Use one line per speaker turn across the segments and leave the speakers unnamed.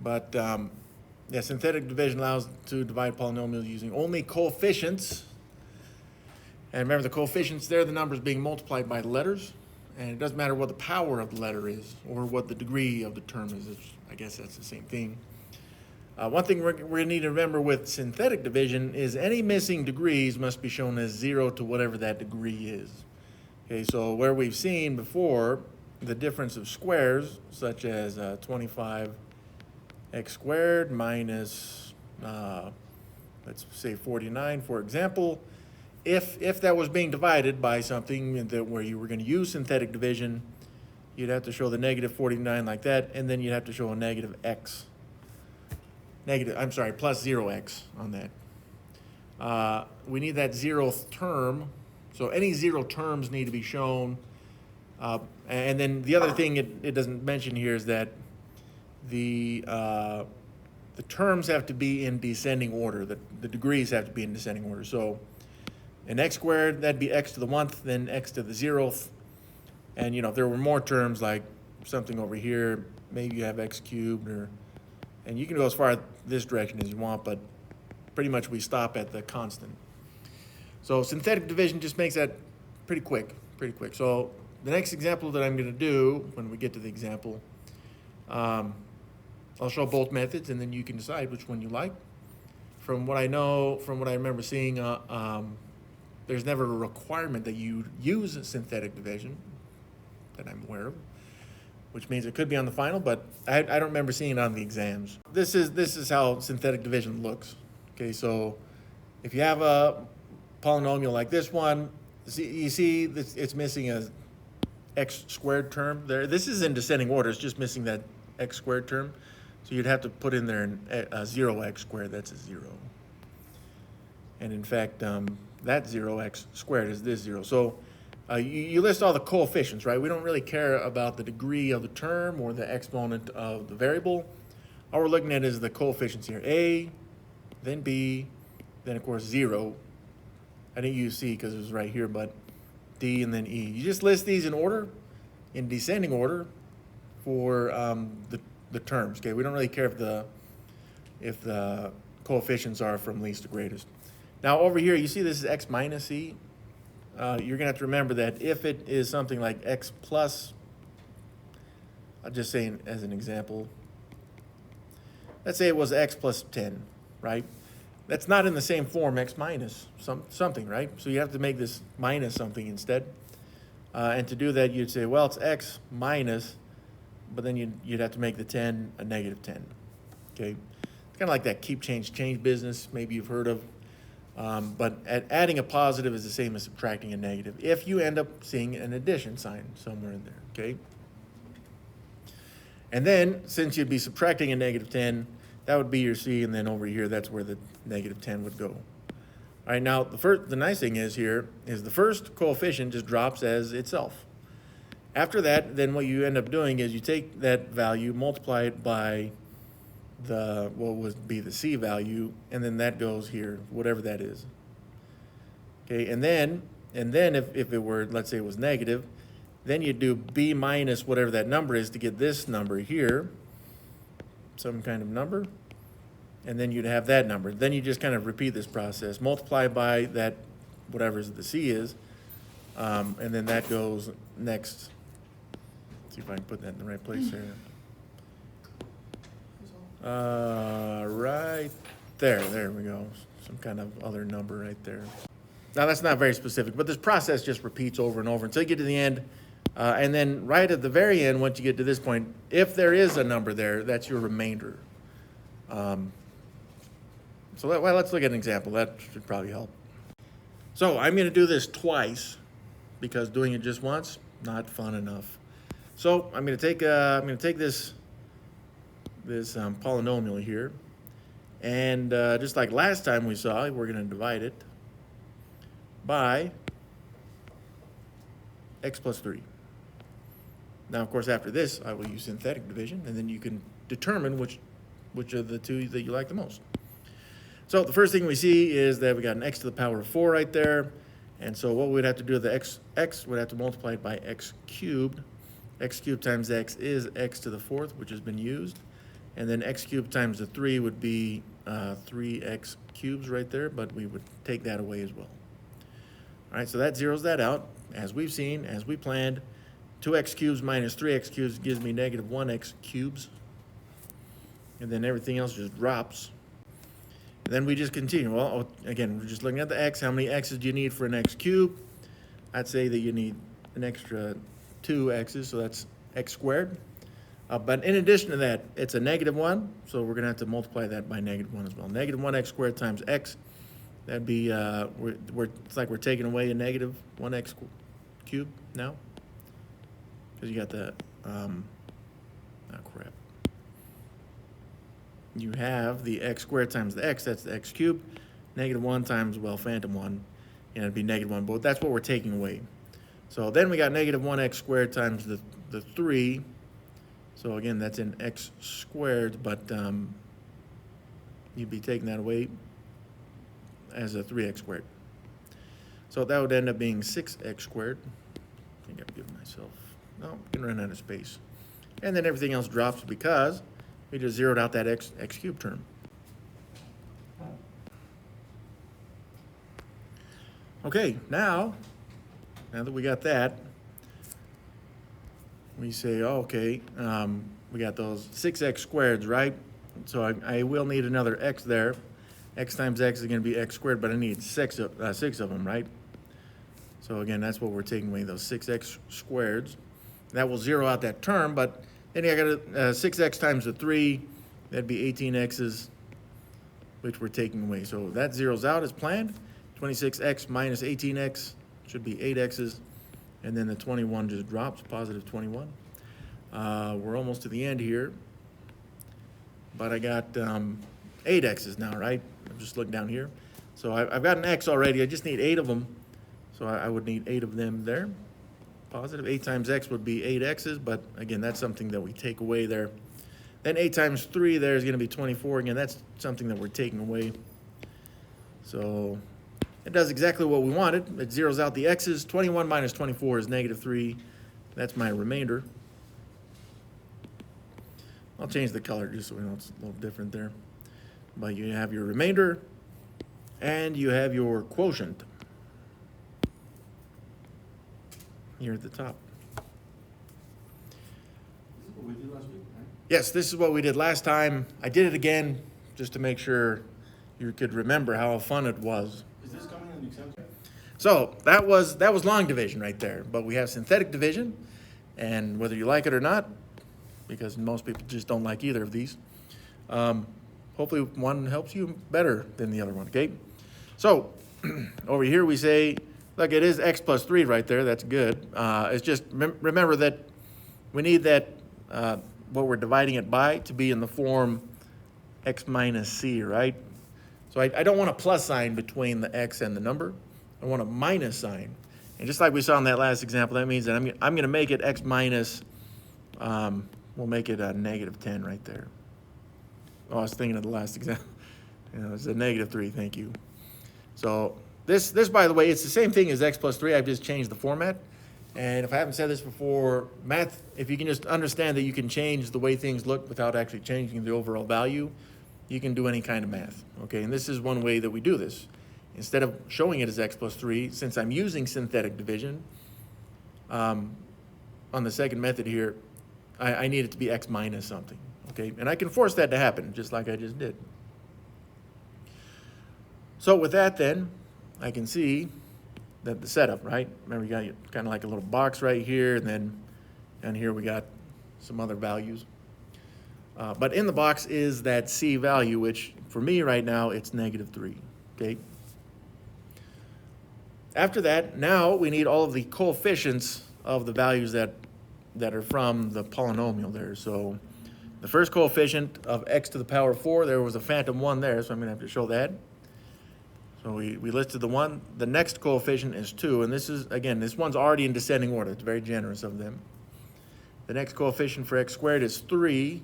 But yeah, synthetic division allows to divide polynomials using only coefficients. And remember, the coefficients, they're the numbers being multiplied by the letters. And it doesn't matter what the power of the letter is or what the degree of the term is. I guess that's the same thing. One thing we're going to need to remember with synthetic division is any missing degrees must be shown as 0 to whatever that degree is. Okay, so where we've seen before the difference of squares, such as 25x squared minus, let's say 49, for example, if that was being divided by something that where you were going to use synthetic division, you'd have to show the negative 49 like that, and then you'd have to show a negative x. Plus 0x on that. We need that 0th term. So any 0 terms need to be shown. And then the other thing it doesn't mention here is that the terms have to be in descending order. The degrees have to be in descending order. So in x squared, that'd be x to the 1th, then x to the 0th. And if there were more terms like something over here, maybe you have x cubed, and you can go as far this direction as you want, but pretty much we stop at the constant. So synthetic division just makes that pretty quick. So the next example that I'm going to do, when we get to the example, I'll show both methods, and then you can decide which one you like. From what I know, from what I remember seeing, there's never a requirement that you use synthetic division that I'm aware of, which means it could be on the final, but I don't remember seeing it on the exams. This is how synthetic division looks. Okay, so if you have a polynomial like this one, you see it's missing a x squared term there. This is in descending order, it's just missing that x squared term. So you'd have to put in there a 0x squared, that's a 0. And in fact, that 0x squared is this 0. So you list all the coefficients, right? We don't really care about the degree of the term or the exponent of the variable. All we're looking at is the coefficients here. A, then B, then of course 0. I didn't use C because it was right here, but D and then E. You just list these in order, in descending order for the terms, okay? We don't really care if the coefficients are from least to greatest. Now over here, you see this is x minus E. You're gonna have to remember that if it is something like x plus, I'll just say as an example, let's say it was x plus 10, right? That's not in the same form, x minus something, right? So you have to make this minus something instead. And to do that, you'd say, well, it's x minus, but then you'd have to make the 10 a negative 10, okay? It's kind of like that keep, change business maybe you've heard of. But adding a positive is the same as subtracting a negative if you end up seeing an addition sign somewhere in there, okay? And then, since you'd be subtracting a negative 10, that would be your C, and then over here, that's where the negative 10 would go. All right, now, the nice thing is here is the first coefficient just drops as itself. After that, then what you end up doing is you take that value, multiply it by what would be the C value, and then that goes here, whatever that is. Okay, and then if it were, let's say it was negative, then you do B minus whatever that number is to get this number here, some kind of number, and then you'd have that number. Then you just kind of repeat this process, multiply by that whatever the C is, and then that goes next. Let's see if I can put that in the right place here. Right there we go. Some kind of other number right there. Now that's not very specific, but this process just repeats over and over until you get to the end. And then right at the very end, once you get to this point, if there is a number there, that's your remainder. So let's look at an example. That should probably help. So I'm going to do this twice because doing it just once, not fun enough. So I'm going to take this polynomial here, and just like last time we saw, we're going to divide it by x plus 3. Now, of course, after this, I will use synthetic division, and then you can determine which of the two that you like the most. So the first thing we see is that we got an x to the power of 4 right there, and so what we'd have to do with the x would have to multiply it by x cubed. X cubed times x is x to the 4th, which has been used. And then x cubed times the 3 would be 3x cubes right there, but we would take that away as well. All right, so that zeroes that out. As we've seen, as we planned, 2x cubes minus 3x cubes gives me negative 1x cubes. And then everything else just drops. And then we just continue. Well, again, we're just looking at the x. How many x's do you need for an x cubed? I'd say that you need an extra 2 x's, so that's x squared. But in addition to that, it's a negative 1, so we're going to have to multiply that by negative 1 as well. Negative 1x squared times x, that'd be, it's like we're taking away a negative 1x cubed now. Because you got the, oh crap. You have the x squared times the x, that's the x cubed. Negative 1 times, well, phantom 1, and it'd be negative 1, but that's what we're taking away. So then we got negative 1x squared times the 3. So again, that's in x squared, but you'd be taking that away as a 3x squared. So that would end up being 6x squared. I think I've given myself, no, I'm gonna run out of space. And then everything else drops because we just zeroed out that x cubed term. Okay, now that we got that, we say, oh, okay, we got those 6x squareds, right? So I will need another x there. X times x is going to be x squared, but I need six of them, right? So again, that's what we're taking away, those 6x squareds. That will zero out that term, but then I got 6x times the 3, that'd be 18x's, which we're taking away. So that zeroes out as planned. 26x minus 18x should be 8x's. And then the 21 just drops, positive 21. We're almost to the end here. But I got 8 x's now, right? I'm just looking down here. So I've got an x already. I just need 8 of them. So I would need 8 of them there. Positive. 8 times x would be 8 x's. But again, that's something that we take away there. Then 8 times 3 there is going to be 24. Again, that's something that we're taking away. So it does exactly what we wanted. It zeroes out the x's. 21 minus 24 is negative 3. That's my remainder. I'll change the color just so we know it's a little different there. But you have your remainder and you have your quotient here at the top.
This is what we did last week, right?
Yes, this is what we did last time. I did it again just to make sure you could remember how fun it was.
Is this coming in the exam?
So that was long division right there, but we have synthetic division, and whether you like it or not, because most people just don't like either of these, hopefully one helps you better than the other one, okay? So over here we say, look, it is x plus 3 right there, that's good. It's just, remember that we need that, what we're dividing it by to be in the form x minus c, right? So I don't want a plus sign between the x and the number. I want a minus sign. And just like we saw in that last example, that means that I'm going to make it x minus, we'll make it a negative 10 right there. Oh, I was thinking of the last example. It's a negative 3, thank you. So this, by the way, it's the same thing as x plus 3. I've just changed the format. And if I haven't said this before, math, if you can just understand that you can change the way things look without actually changing the overall value, you can do any kind of math, okay? And this is one way that we do this. Instead of showing it as x plus 3, since I'm using synthetic division, on the second method here, I need it to be x minus something, okay? And I can force that to happen, just like I just did. So with that then, I can see that the setup, right? Remember, you got kind of like a little box right here, and then down here we got some other values. But in the box is that c value, which for me right now, it's negative 3, okay? After that, now we need all of the coefficients of the values that are from the polynomial there. So the first coefficient of x to the power 4, there was a phantom 1 there, so I'm going to have to show that. So we listed the 1. The next coefficient is 2, and this is, again, this one's already in descending order. It's very generous of them. The next coefficient for x squared is 3.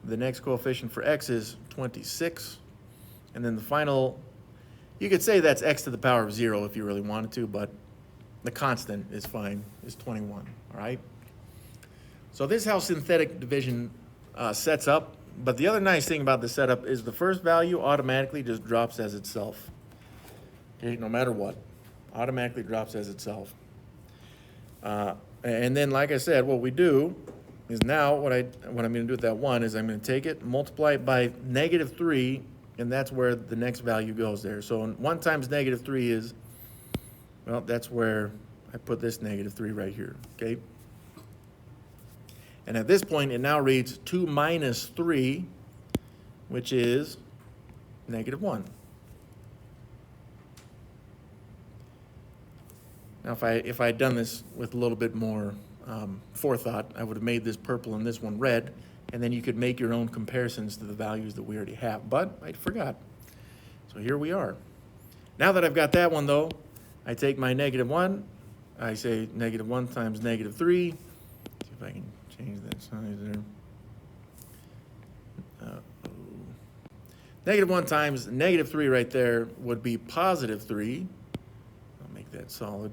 The next coefficient for x is 26. And then the final, you could say that's x to the power of 0 if you really wanted to, but the constant is fine, is 21, all right? So this is how synthetic division sets up. But the other nice thing about the setup is the first value automatically just drops as itself. Okay, no matter what, automatically drops as itself. And then, like I said, what we do is now what I'm going to do with that 1 is I'm going to take it, multiply it by -3, and that's where the next value goes there. So 1 times -3 is, well, that's where I put this -3 right here, okay? And at this point, it now reads 2 minus 3, which is -1. Now, if I had done this with a little bit more forethought, I would have made this purple and this one red, and then you could make your own comparisons to the values that we already have. But I forgot. So here we are. Now that I've got that one, though, I take my -1. I say -1 times -3. See if I can change that size there. -1 times -3 right there would be +3. I'll make that solid.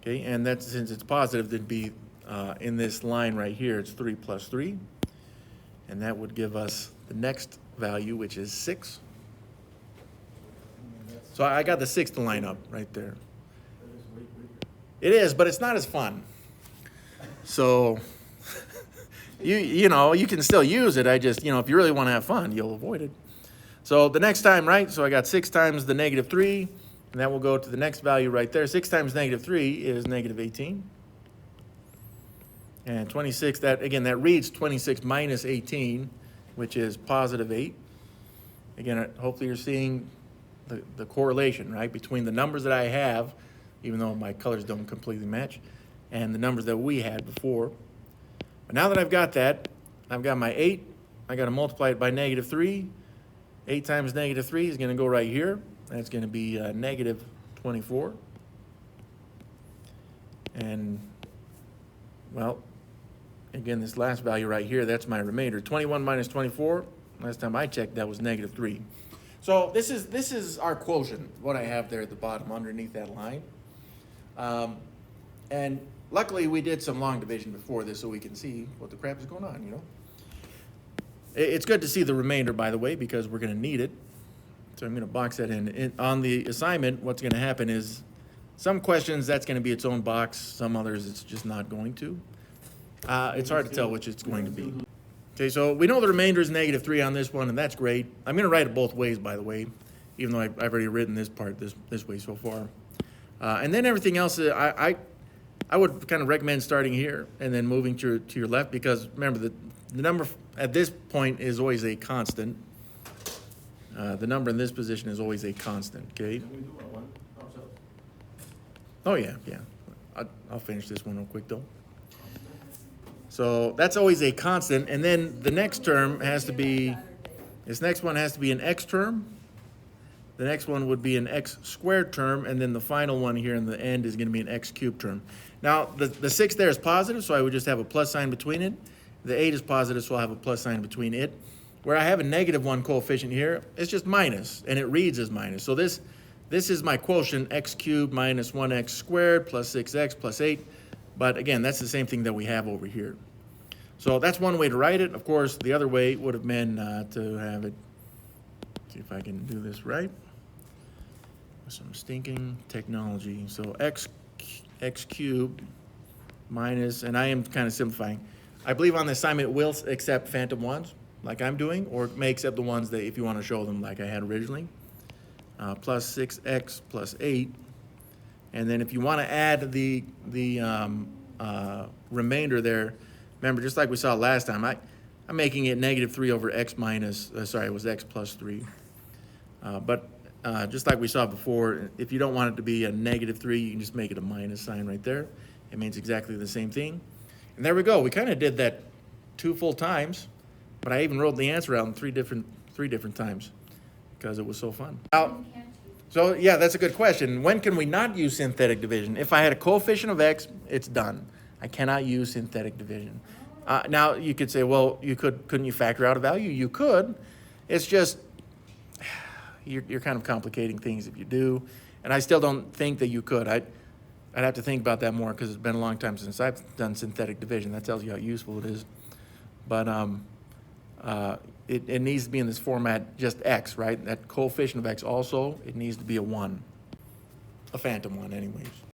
Okay, and that's, since it's positive, it'd be in this line right here, it's 3 plus 3. And that would give us the next value, which is 6. So I got the 6th to line up right there. It is, but it's not as fun. So, you know, you can still use it. I just, if you really want to have fun, you'll avoid it. So the next time, right, so I got 6 times the -3, and that will go to the next value right there. 6 times -3 is -18. And 26, that reads 26 minus 18, which is +8. Again, hopefully you're seeing the correlation, right, between the numbers that I have, even though my colors don't completely match, and the numbers that we had before. But now that I've got that, I've got my 8. I got to multiply it by -3. 8 times -3 is going to go right here. That's going to be -24. And, well, again, this last value right here, that's my remainder. 21 minus 24, last time I checked, that was -3. So this is our quotient, what I have there at the bottom underneath that line. And luckily we did some long division before this so we can see what the crap is going on, It's good to see the remainder, by the way, because we're going to need it. So I'm going to box that in. On the assignment, what's going to happen is some questions, that's going to be its own box. Some others, it's just not going to. It's hard to tell which it's going to be. Okay, so we know the remainder is -3 on this one, and that's great. I'm going to write it both ways, by the way, even though I've already written this part this way so far. And then everything else, I would kind of recommend starting here and then moving to your left, because remember, the number at this point is always a constant. The number in this position is always a constant, okay?
Can we do one ourselves?
Oh, yeah. I'll finish this one real quick, though. So that's always a constant, and then the next term has to be, this next one has to be an x term. The next one would be an x squared term, and then the final one here in the end is going to be an x cubed term. Now, the 6 there is positive, so I would just have a plus sign between it. The 8 is positive, so I'll have a plus sign between it. Where I have a -1 coefficient here, it's just minus, and it reads as minus. So this is my quotient, x cubed minus 1x squared plus 6x plus 8. But again, that's the same thing that we have over here. So that's one way to write it. Of course, the other way would have been to have it, see if I can do this right. Some stinking technology. So x cubed minus, and I am kind of simplifying. I believe on the assignment it will accept phantom ones, like I'm doing, or it may accept the ones that if you want to show them like I had originally. Plus 6x plus 8. And then if you want to add the remainder there, remember, just like we saw last time, I'm making it -3 over x minus, it was x plus 3. But just like we saw before, if you don't want it to be a -3, you can just make it a minus sign right there. It means exactly the same thing. And there we go. We kind of did that 2 full times, but I even wrote the answer out in three different times because it was so fun. Now, so yeah, that's a good question. When can we not use synthetic division? If I had a coefficient of x, it's done. I cannot use synthetic division. Now you could say, well, couldn't you factor out a value? You could. It's just you're kind of complicating things if you do, and I still don't think that you could. I'd have to think about that more because it's been a long time since I've done synthetic division. That tells you how useful it is. But it needs to be in this format, just x, right? That coefficient of x also, it needs to be a 1, a phantom 1 anyways.